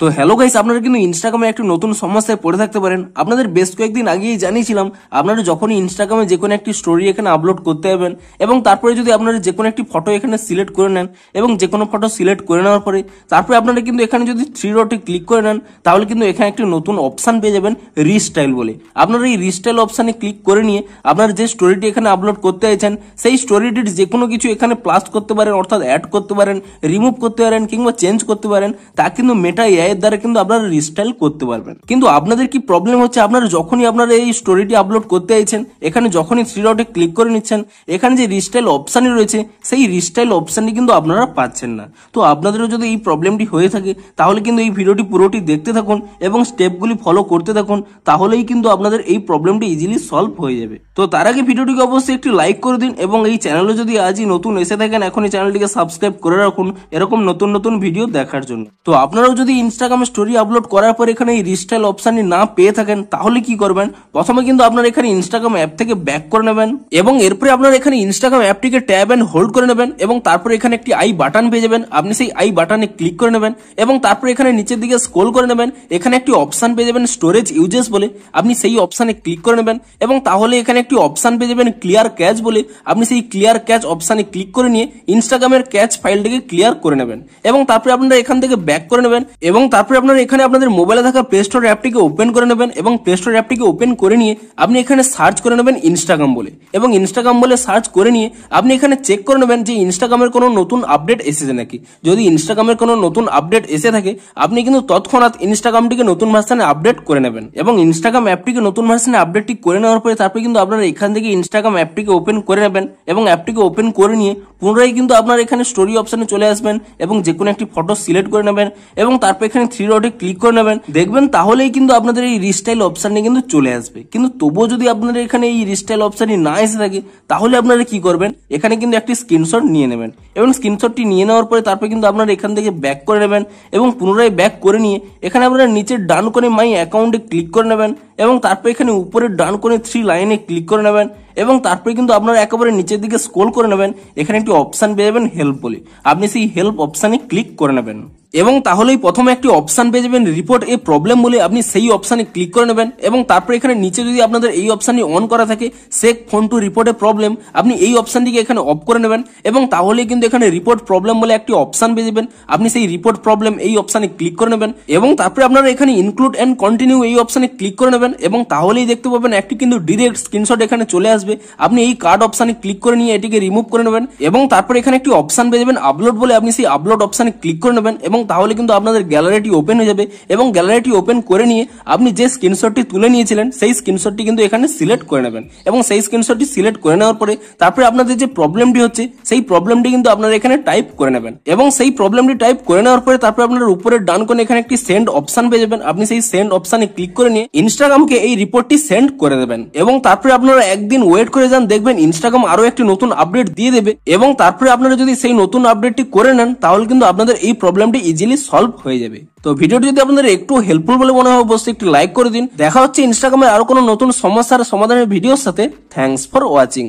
তো hello guys, আপনারা কিন্তু ইনস্টাগ্রামে একটি নতুন সমস্যায় পড়ে থাকতে পারেন। আপনাদের বেশ কয়েকদিন আগেই জানিয়েছিলাম, আপনারা যখনই ইনস্টাগ্রামে যে কোনো একটি স্টোরি এখানে আপলোড করতে যাবেন এবং তারপরে যদি আপনারা যে কোনো একটি ফটো এখানে সিলেক্ট করে নেন এবং যে কোনো ফটো সিলেক্ট করে নেওয়ার পরে তারপরে আপনারা কিন্তু এখানে যদি 3 ডটে ক্লিক করে নেন তাহলে কিন্তু এখানে একটি নতুন অপশন পেয়ে যাবেন রিস্টাইল বলে। আপনারা এই রিস্টাইল অপশানে ক্লিক করে নিয়ে আপনার যে স্টোরিটি এখানে আপলোড করতে চাইছেন সেই স্টোরিটির যে কোনো কিছু এখানে প্লাস করতে পারেন, অর্থাৎ অ্যাড করতে পারেন, রিমুভ করতে পারেন কিংবা চেঞ্জ করতে পারেন। তা কিন্তু মেটা এআই এর দ্বারা কিন্তু আপনারা রিস্টাইল করতে পারবেন। কিন্তু আপনাদের কি প্রবলেম হচ্ছে, আপনারা যখনই আপনারা এই স্টোরিটি আপলোড করতে চাইছেন এখানে যখনই 3 ডটে ক্লিক করে নিচ্ছেন এখানে যে রিস্টাইল অপশানই রয়েছে সেই রিস্টাইল অপশানটি কিন্তু আপনারা পাচ্ছেন না। তো আপনাদেরও যদি এই প্রবলেমটি হয়ে থাকে তাহলে কিন্তু এই ভিডিওটি পুরোটি দেখতে থাকুন এবং স্টেপগুলি ফলো করতে থাকুন, তাহলেই কিন্তু আপনাদের এই প্রবলেমটি ইজিলি সলভ হয়ে যাবে। তো তার আগে ভিডিওটিকে অবশ্যই একটি লাইক করে দিন এবং এই চ্যানেলে যদি আজই নতুন এসে থাকেন এখন এই চ্যানেলটিকে সাবস্ক্রাইব করে রাখুন এরকম নতুন নতুন ভিডিও দেখার জন্য। তো আপনারাও যদি ইনস্টাগ্রামে স্টোরি আপলোড করার পর এখানে এই রিস্টাইল অপশনটি না পেয়ে থাকেন তাহলে কি করবেন, প্রথমে কিন্তু আপনারা এখানে ইনস্টাগ্রাম অ্যাপ থেকে ব্যাক করে নেবেন এবং এরপরে আপনারা এখানে ইনস্টাগ্রাম অ্যাপটিকে ট্যাব এন্ড হোল্ড করে নেবেন এবং তারপরে এখানে একটি আই বাটন পেয়ে যাবেন। আপনি সেই আই বাটনে ক্লিক করে নেবেন এবং তারপরে এখানে নিচের দিকে স্ক্রল করে নেবেন, এখানে একটি অপশন পেয়ে যাবেন স্টোরেজ ইউজেস বলে, আপনি সেই অপশনে ক্লিক করে নেবেন এবং তাহলে এখানে একটি অপশন পেয়ে যাবেন ক্লিয়ার ক্যাচ বলে, আপনি সেই ক্লিয়ার ক্যাচ অপশনে ক্লিক করে নিয়ে ইনস্টাগ্রামের ক্যাচ ফাইলটিকে ক্লিয়ার করে নেবেন এবং তারপরে আপনারা এখান থেকে ব্যাক করে নেবেন এবং তারপরে আপনারা এখানে আপনাদের মোবাইলে থাকা প্লে স্টোর অ্যাপটিকে ওপেন করে নেবেন এবং প্লে স্টোর অ্যাপটিকে ওপেন করে নিয়ে আপনি এখানে সার্চ করে নেবেন ইনস্টাগ্রাম বলে এবং ইনস্টাগ্রাম বলে সার্চ করে নিয়ে আপনি এখানে চেক করে নেবেন যে ইনস্টাগ্রামের কোনো নতুন আপডেট এসেছে নাকি। যদি ইনস্টাগ্রামের কোনো নতুন আপডেট এসে থাকে আপনি কিন্তু তৎক্ষণাৎ ইনস্টাগ্রামটিকে নতুন ভার্সনে আপডেট করে নেবেন এবং ইনস্টাগ্রাম অ্যাপটিকে নতুন ভার্সনে আপডেটটি করে নেওয়ার পরে তারপরে কিন্তু আপনারা এখান থেকে ইনস্টাগ্রাম অ্যাপটিকে ওপেন করে নেবেন এবং অ্যাপটিকে ওপেন করে নিয়ে পুনরায় কিন্তু আপনারা এখানে স্টোরি অপশনে চলে আসবেন এবং যে কোনো একটি ফটো সিলেক্ট করে নেবেন এবং তারপর এখানে 3 ডটে ক্লিক করে নেবেন, দেখবেন তাহলেই কিন্তু আপনাদের এই রিস্টাইল অপশনটি কিন্তু চলে আসবে। কিন্তু তবুও যদি আপনাদের এখানে এই রিস্টাইল অপশনটি না এসে থাকে তাহলে আপনারা কি করবেন, এখানে কিন্তু একটি স্ক্রিনশট নিয়ে নেবেন এবং স্ক্রিনশটটি নিয়ে নেওয়ার পরে তারপর কিন্তু আপনারা এখান থেকে ব্যাক করে নেবেন এবং পুনরায় ব্যাক করে নিয়ে এখানে আপনারা নিচের ডান কোণে মাই অ্যাকাউন্টে ক্লিক করে নেবেন এবং তারপর এখানে উপরের ডান কোণে 3 লাইনে ক্লিক করে নেবেন এবং তারপরে কিন্তু আপনারা একেবারে নিচের দিকে স্ক্রল করে নেবেন, এখানে একটি অপশন পেয়ে যাবেন হেল্প বলে, আপনি সেই হেল্প অপশনে ক্লিক করে নেবেন এবং তাহলেই প্রথমে একটি অপশন পেয়ে যাবেন রিপোর্ট এ প্রবলেম বলে, আপনি সেই অপশনে ক্লিক করে নেবেন এবং তারপরে এখানে নিচে যদি আপনাদের এই অপশনটি অন করা থাকে shake phone to report a problem, আপনি এই অপশনটিকে এখানে অফ করে নেবেন এবং তাহলেই কিন্তু এখানে রিপোর্ট প্রবলেম বলে একটি অপশন পেয়ে যাবেন, আপনি সেই রিপোর্ট প্রবলেম এই অপশনে ক্লিক করে নেবেন এবং তারপরে আপনারা এখানে ইনক্লুড এন্ড কন্টিনিউ এই অপশনে ক্লিক করে নেবেন এবং তাহলেই দেখতে পাবেন একটি কিন্তু ডিরেক্ট স্ক্রিনশট এখানে চলে আসবে। আপনি এই কার্ড অপশনে ক্লিক করে নিয়ে এটিকে রিমুভ করে নেবেন এবং তারপরে এখানে একটি অপশন পেয়ে যাবেন আপলোড বলে, আপনি সেই আপলোড অপশনে ক্লিক করে নেবেন এবং তাহলে কিন্তু আপনাদের গ্যালারিটি ওপেন হয়ে যাবে এবং গ্যালারিটি ওপেন করে নিয়ে আপনি যে স্ক্রিনশটটি তুলে নিয়েছিলেন সেই স্ক্রিনশটটি কিন্তু এখানে সিলেক্ট করে নেবেন এবং সেই স্ক্রিনশটটি সিলেক্ট করে নেওয়ার পরে তারপরে আপনাদের যে প্রবলেমটি হচ্ছে সেই প্রবলেমটি কিন্তু আপনারা এখানে টাইপ করে নেবেন এবং সেই প্রবলেমটি টাইপ করে নেওয়ার পরে তারপরে আপনার উপরের ডান কোণে এখানে একটি সেন্ড অপশন পেয়ে যাবেন, আপনি সেই সেন্ড অপশনে ক্লিক করে নিয়ে ইনস্টাগ্রামকে এই রিপোর্টটি সেন্ড করে দেবেন এবং তারপরে আপনারা একদিন ওয়েট করে যান, দেখবেন ইনস্টাগ্রাম আরো একটি নতুন আপডেট দিয়ে দেবে এবং তারপরে আপনারা যদি সেই নতুন আপডেটটি করে নেন তাহলে কিন্তু আপনাদের এই প্রবলেমটি ইজিলি সলভ হয়ে যাবে। তো ভিডিওটি যদি আপনাদের একটু হেল্পফুল বলে মনে হয় অবশ্যই একটি লাইক করে দিন। দেখা হচ্ছে ইনস্টাগ্রামের আরো কোনো নতুন সমস্যার সমাধানের ভিডিওর সাথে। Thanks for watching.